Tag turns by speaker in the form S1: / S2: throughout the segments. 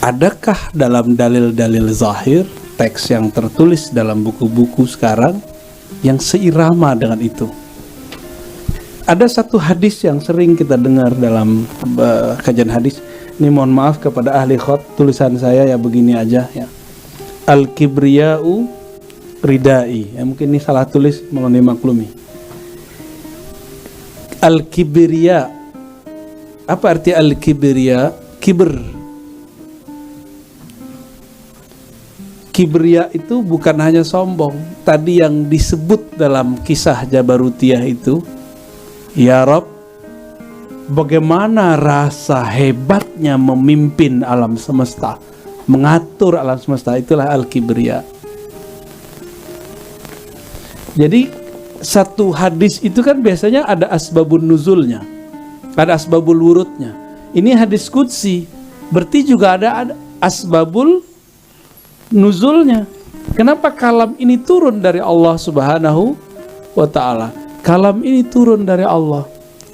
S1: Adakah dalam dalil-dalil zahir, teks yang tertulis dalam buku-buku sekarang yang seirama dengan itu? Ada satu hadis yang sering kita dengar dalam kajian hadis. Ini mohon maaf kepada ahli khat, tulisan saya ya begini aja ya. Al-kibriya'u ridai. Ya, mungkin ini salah tulis, mohon dimaklumi. Al-kibriya. Apa arti al-kibriya? Kibr. Kibriya itu bukan hanya sombong. Tadi yang disebut dalam kisah Jabarutiyah itu, ya Rob, bagaimana rasa hebatnya memimpin alam semesta, mengatur alam semesta, itulah al-kibriya. Jadi satu hadis itu kan biasanya ada asbabun nuzulnya, ada asbabul wurudnya. Ini hadis qudsi, berarti juga ada asbabul nuzulnya. Kenapa kalam ini turun dari Allah Subhanahu wa ta'ala? Kalam ini turun dari Allah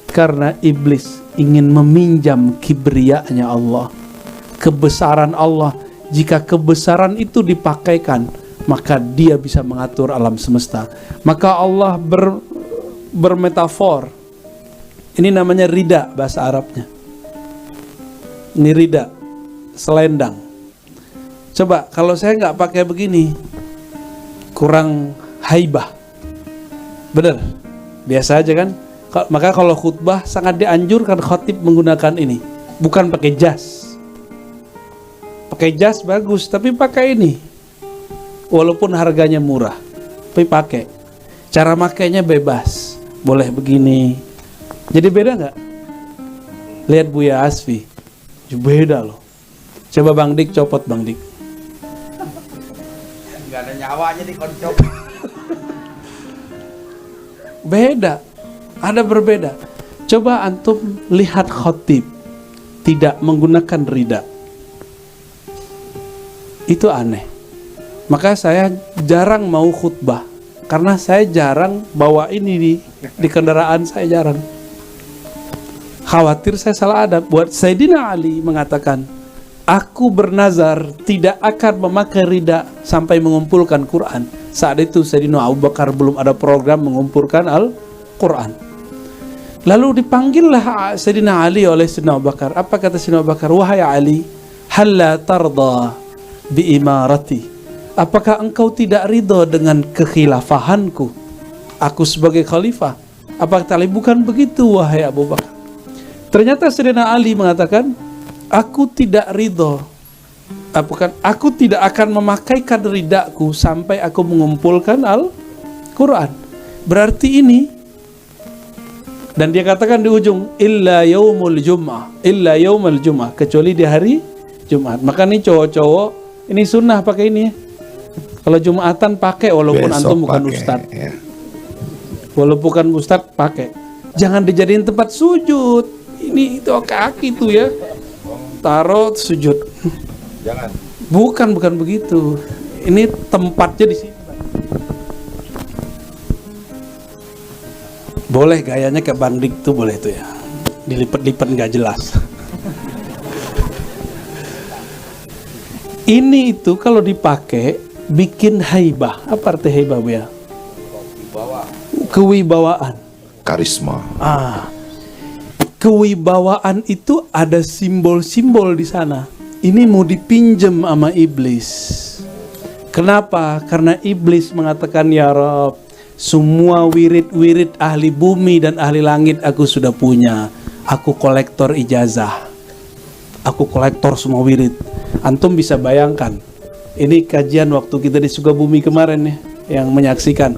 S1: karena iblis ingin meminjam kibriyanya Allah, kebesaran Allah. Jika kebesaran itu dipakaikan, maka dia bisa mengatur alam semesta. Maka Allah bermetafor. Ini namanya rida bahasa Arabnya. Ini rida, selendang. Coba kalau saya nggak pakai begini, kurang haibah. Bener, biasa aja kan? Maka kalau khutbah sangat dianjurkan khatib menggunakan ini, bukan pakai jas. Pakai jas bagus, tapi pakai ini. Walaupun harganya murah, tapi pakai. Cara makainya bebas, boleh begini. Jadi beda nggak? Lihat Buya Asfi, beda loh. Coba Bang Dik copot Bang Dik.
S2: Gak ada nyawanya di koncok.
S1: Beda, ada berbeda. Coba antum lihat khatib tidak menggunakan rida, itu aneh. Maka saya jarang mau khutbah karena saya jarang bawa ini di kendaraan, saya jarang. Khawatir saya salah adab. Buat Sayyidina Ali mengatakan, aku bernazar tidak akan memakai rida sampai mengumpulkan Quran. Saat itu Sayyidina Abu Bakar belum ada program mengumpulkan Al-Quran. Lalu dipanggillah Sayyidina Ali oleh Sayyidina Abu Bakar. Apa kata Sayyidina Abu Bakar? Wahai Ali, halla tarda bi imarati. Apakah engkau tidak ridho dengan kekhilafahanku? Aku sebagai khalifah. Apa kata Ali? Bukan begitu wahai Abu Bakar. Ternyata Sayyidina Ali mengatakan, aku tidak ridho, aku tidak akan memakaikan ridaku sampai aku mengumpulkan Al-Quran. Berarti ini, dan dia katakan di ujung, illa yaumul jum'ah, kecuali di hari Jumat. Maka nih cowok-cowok, ini sunnah pakai ini. Kalau Jumatan pakai, walaupun besok antum bukan ustadz, ya. Walaupun bukan ustadz pakai. Jangan dijadiin tempat sujud. Ini itu kaki tuh ya. Taruh sujud.
S2: Jangan.
S1: Bukan begitu. Ini tempatnya di sini. Boleh gayanya kayak Bang Dik tuh, boleh tuh ya. Dilipat-lipat nggak jelas. Ini itu kalau dipakai bikin haibah. Apa arti haibah ya? Kewibawaan.
S2: Karisma.
S1: Kewibawaan itu ada simbol-simbol di sana. Ini mau dipinjam sama iblis. Kenapa? Karena iblis mengatakan, ya Rob, semua wirid-wirid ahli bumi dan ahli langit aku sudah punya. Aku kolektor ijazah. Aku kolektor semua wirid. Antum bisa bayangkan. Ini kajian waktu kita di Sukabumi kemarin ya, yang menyaksikan.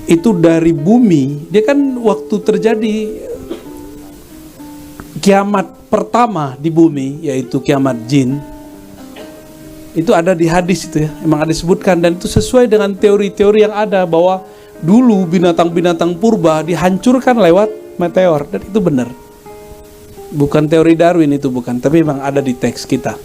S1: Itu dari bumi, dia kan waktu terjadi kiamat pertama di bumi, yaitu kiamat jin, itu ada di hadis itu ya, memang ada disebutkan, dan itu sesuai dengan teori-teori yang ada bahwa dulu binatang-binatang purba dihancurkan lewat meteor, dan itu benar. Bukan teori Darwin itu, bukan, tapi memang ada di teks kita.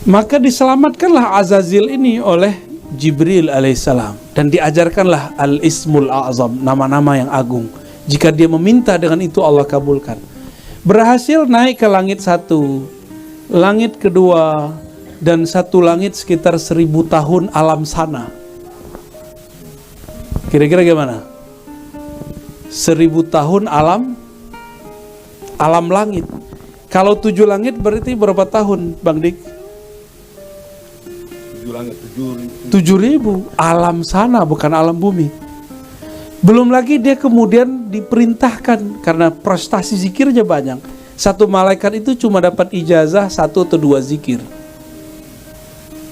S1: Maka diselamatkanlah Azazil ini oleh Jibril alaihissalam dan diajarkanlah al-ismul a'zam, nama-nama yang agung. Jika dia meminta dengan itu Allah kabulkan. Berhasil naik ke langit satu, langit kedua, dan satu langit sekitar 1000 tahun alam sana. Kira-kira gimana? 1000 tahun alam langit. Kalau 7 langit berarti berapa tahun, Bang Dik? 7.000 alam sana, bukan alam bumi. Belum lagi dia kemudian diperintahkan karena prestasi zikirnya banyak. Satu malaikat itu cuma dapat ijazah 1 atau 2 zikir.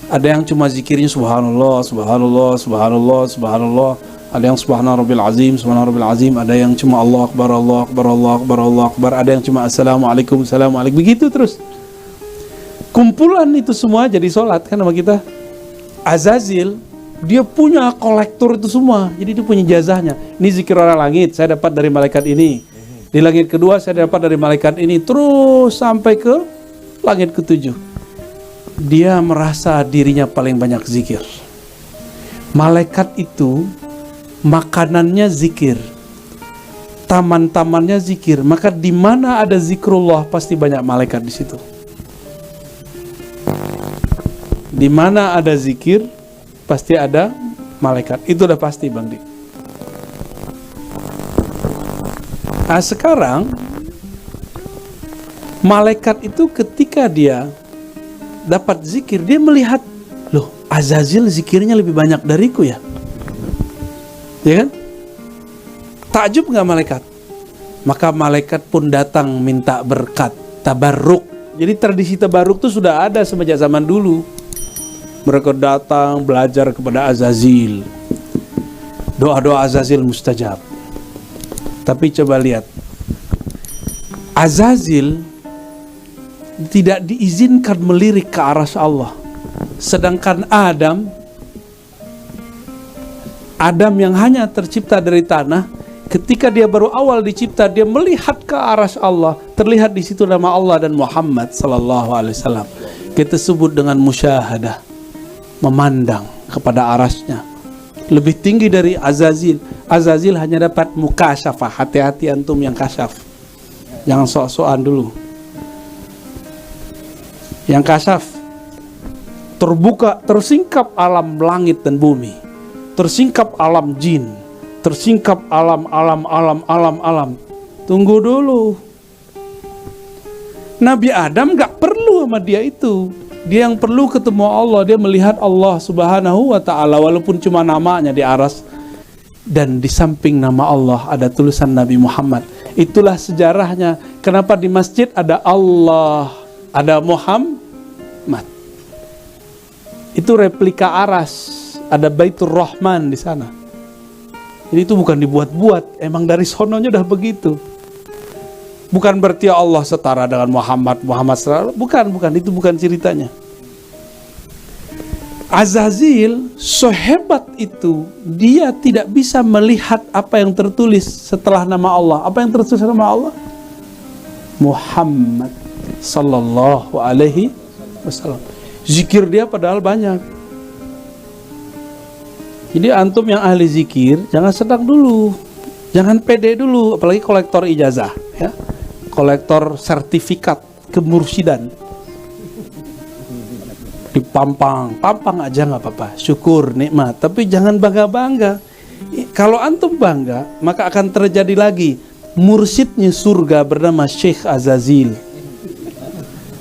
S1: Ada yang cuma zikirnya subhanallah, subhanallah, subhanallah, subhanallah. Ada yang subhana rabbil azim, subhana rabbil azim. Ada yang cuma Allah akbar, Allah akbar, Allah akbar, Allah akbar. Ada yang cuma assalamualaikum, assalamualaikum. Begitu terus. Kumpulan itu semua jadi sholat kan sama kita. Azazil, dia punya kolektor itu semua. Jadi dia punya jazahnya. Ini zikir orang langit, saya dapat dari malaikat ini. Di langit kedua saya dapat dari malaikat ini. Terus sampai ke langit ke-7. Dia merasa dirinya paling banyak zikir. Malaikat itu makanannya zikir, taman-tamannya zikir. Maka di mana ada zikrullah pasti banyak malaikat di situ. Di mana ada zikir pasti ada malaikat. Itu udah pasti, Bang Dik. Nah sekarang malaikat itu ketika dia dapat zikir, dia melihat, loh Azazil zikirnya lebih banyak dariku ya. Ya kan? Takjub nggak malaikat? Maka malaikat pun datang minta berkat, tabarruk. Jadi tradisi tabarruk itu sudah ada semenjak zaman dulu. Mereka datang belajar kepada Azazil. Doa-doa Azazil mustajab. Tapi coba lihat, Azazil tidak diizinkan melirik ke arah Allah. Sedangkan Adam yang hanya tercipta dari tanah, ketika dia baru awal dicipta, dia melihat ke arah Allah. Terlihat di situ nama Allah dan Muhammad sallallahu alaihi wasallam. Kita sebut dengan musyahadah, memandang kepada arasnya. Lebih tinggi dari Azazil. Azazil hanya dapat mukasyafah. Hati-hati antum yang kasyaf. Jangan sok-sokan dulu. Yang kasyaf terbuka, tersingkap alam langit dan bumi, tersingkap alam jin, tersingkap alam. Tunggu dulu. Nabi Adam gak perlu sama dia itu. Dia yang perlu ketemu Allah. Dia melihat Allah subhanahu wa ta'ala, walaupun cuma namanya di aras. Dan di samping nama Allah ada tulisan Nabi Muhammad. Itulah sejarahnya. Kenapa di masjid ada Allah, ada Muhammad. Itu replika aras. Ada Baitur Rahman di sana. Jadi itu bukan dibuat-buat. Emang dari sononya udah begitu. Bukan berarti Allah setara dengan Muhammad setara. Bukan. Itu bukan ceritanya. Azazil sehebat itu, dia tidak bisa melihat apa yang tertulis setelah nama Allah. Apa yang tertulis nama Allah? Muhammad sallallahu alaihi wasallam. Zikir dia padahal banyak. Jadi antum yang ahli zikir jangan sedang dulu, jangan pede dulu, apalagi kolektor ijazah, ya, kolektor sertifikat kemursidan. Dipampang aja nggak apa-apa, syukur nikmat, tapi jangan bangga-bangga. Kalau antum bangga, maka akan terjadi lagi mursyidnya surga bernama Syekh Azazil.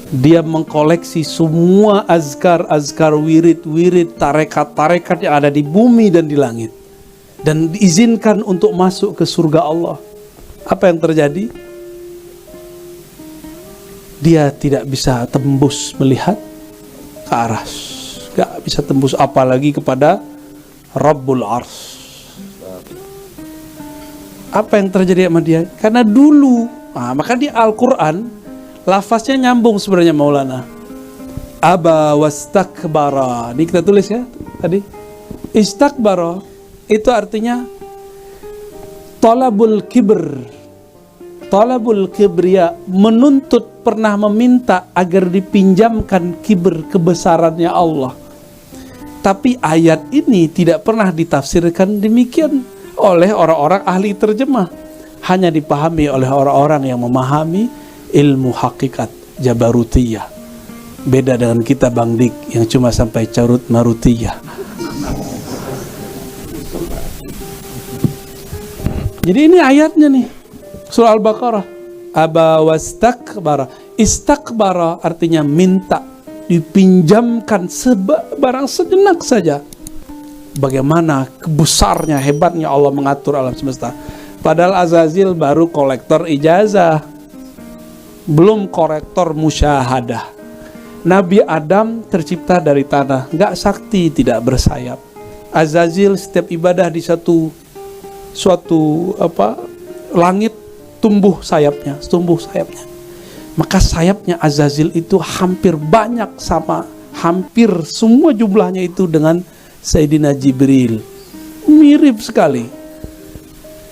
S1: Dia mengkoleksi semua azkar, wirid, tarekat yang ada di bumi dan di langit, dan diizinkan untuk masuk ke surga Allah. Apa yang terjadi? Dia tidak bisa tembus melihat ke aras, gak bisa tembus apalagi kepada Rabbul Ars. Apa yang terjadi sama dia? Karena dulu, maka di Al-Quran lafaznya nyambung sebenarnya Maulana. Aba wastakbara. Ini kita tulis ya tadi. Istakbara itu artinya talabul kibr. talabul kibriya, menuntut, pernah meminta agar dipinjamkan kibr, kebesarannya Allah. Tapi ayat ini tidak pernah ditafsirkan demikian oleh orang-orang ahli terjemah. Hanya dipahami oleh orang-orang yang memahami ilmu hakikat Jabarutiyah. Beda dengan kita Bang Dik yang cuma sampai carut marutiyah. Jadi ini ayatnya nih, surah Al-Baqarah. Aba wastakbara. Istakbara artinya minta, dipinjamkan barang sejenak saja. Bagaimana besarnya, hebatnya Allah mengatur alam semesta. Padahal Azazil baru kolektor ijazah, belum kolektor musyahadah. Nabi Adam tercipta dari tanah, nggak sakti, tidak bersayap. Azazil setiap ibadah di suatu langit tumbuh sayapnya. Maka sayapnya Azazil itu hampir banyak, sama hampir semua jumlahnya itu dengan Sayyidina Jibril. Mirip sekali.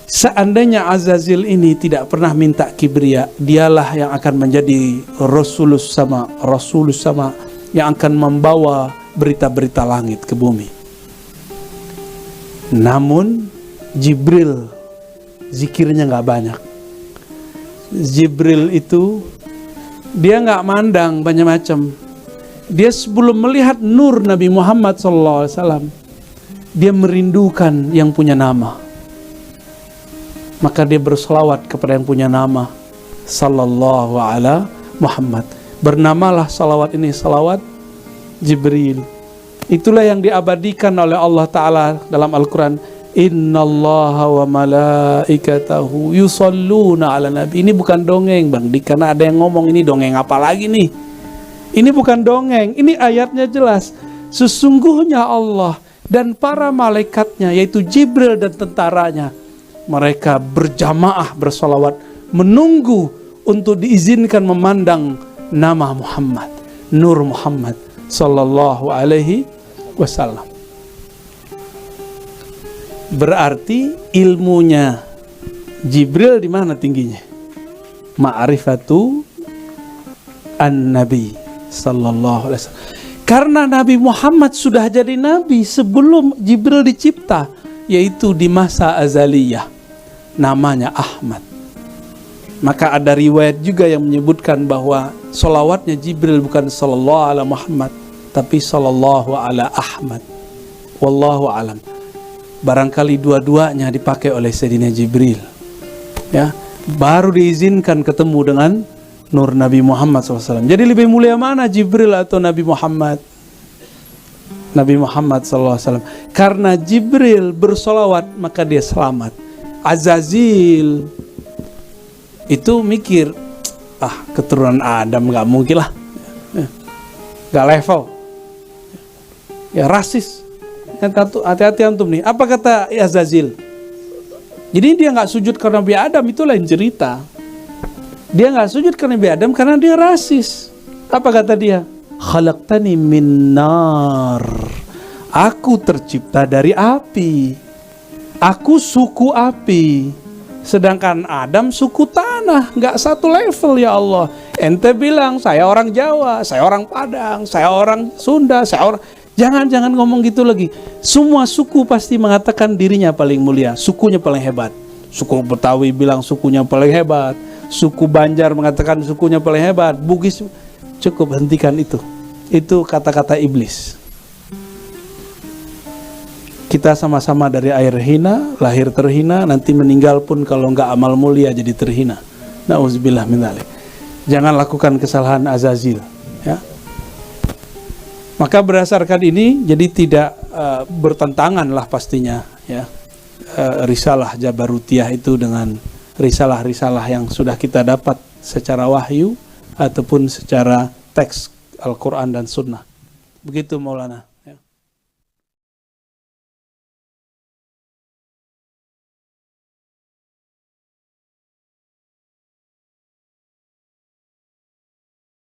S1: Seandainya Azazil ini tidak pernah minta kibriya, dialah yang akan menjadi Rasulus sama yang akan membawa berita-berita langit ke bumi. Namun Jibril zikirnya nggak banyak. Jibril itu dia nggak mandang banyak macam. Dia sebelum melihat nur Nabi Muhammad SAW, dia merindukan yang punya nama. Maka dia berselawat kepada yang punya nama, Sallallahu ala Muhammad. Bernamalah salawat ini salawat Jibril. Itulah yang diabadikan oleh Allah Ta'ala dalam Al-Quran. Innallaha wa malaikatahu yusalluna ala nabi. Ini bukan dongeng Bang Dik, karena ada yang ngomong ini dongeng apa lagi nih. Ini bukan dongeng, ini ayatnya jelas. Sesungguhnya Allah dan para malaikatnya, yaitu Jibril dan tentaranya, mereka berjamaah bersolawat menunggu untuk diizinkan memandang nama Muhammad, Nur Muhammad Sallallahu alaihi wasallam. Berarti ilmunya Jibril di mana tingginya? Ma'rifatu an-nabi sallallahu alaihi wasallam. Karena Nabi Muhammad sudah jadi nabi sebelum Jibril dicipta, yaitu di masa azaliyah. Namanya Ahmad. Maka ada riwayat juga yang menyebutkan bahwa solawatnya Jibril bukan sallallahu ala Muhammad, tapi sallallahu ala Ahmad. Wallahu alam. Barangkali dua-duanya dipakai oleh Sayyidina Jibril, ya, baru diizinkan ketemu dengan Nur Nabi Muhammad SAW. Jadi lebih mulia mana Jibril atau Nabi Muhammad? Nabi Muhammad SAW. Karena Jibril bersolawat maka dia selamat. Azazil itu mikir, keturunan Adam gak mungkin lah, gak level, ya rasis. Hati-hati antum nih. Apa kata Azazil? Jadi dia nggak sujud karena Nabi Adam, itu lain cerita. Dia nggak sujud karena Nabi Adam karena dia rasis. Apa kata dia? Khalaqtani min nar. Aku tercipta dari api. Aku suku api. Sedangkan Adam suku tanah, nggak satu level ya Allah. Ente bilang saya orang Jawa, saya orang Padang, saya orang Sunda, saya orang. Jangan ngomong gitu lagi. Semua suku pasti mengatakan dirinya paling mulia, sukunya paling hebat. Suku Betawi bilang sukunya paling hebat. Suku Banjar mengatakan sukunya paling hebat. Bugis, cukup hentikan itu. Itu kata-kata iblis. Kita sama-sama dari air hina, lahir terhina, nanti meninggal pun kalau nggak amal mulia jadi terhina. Nauzubillah min dzalik. Jangan lakukan kesalahan Azazil, ya. Maka berdasarkan ini jadi tidak bertentangan lah pastinya, ya, risalah Jabarutiyah itu dengan risalah-risalah yang sudah kita dapat secara wahyu ataupun secara teks Al-Quran dan Sunnah. Begitu Maulana.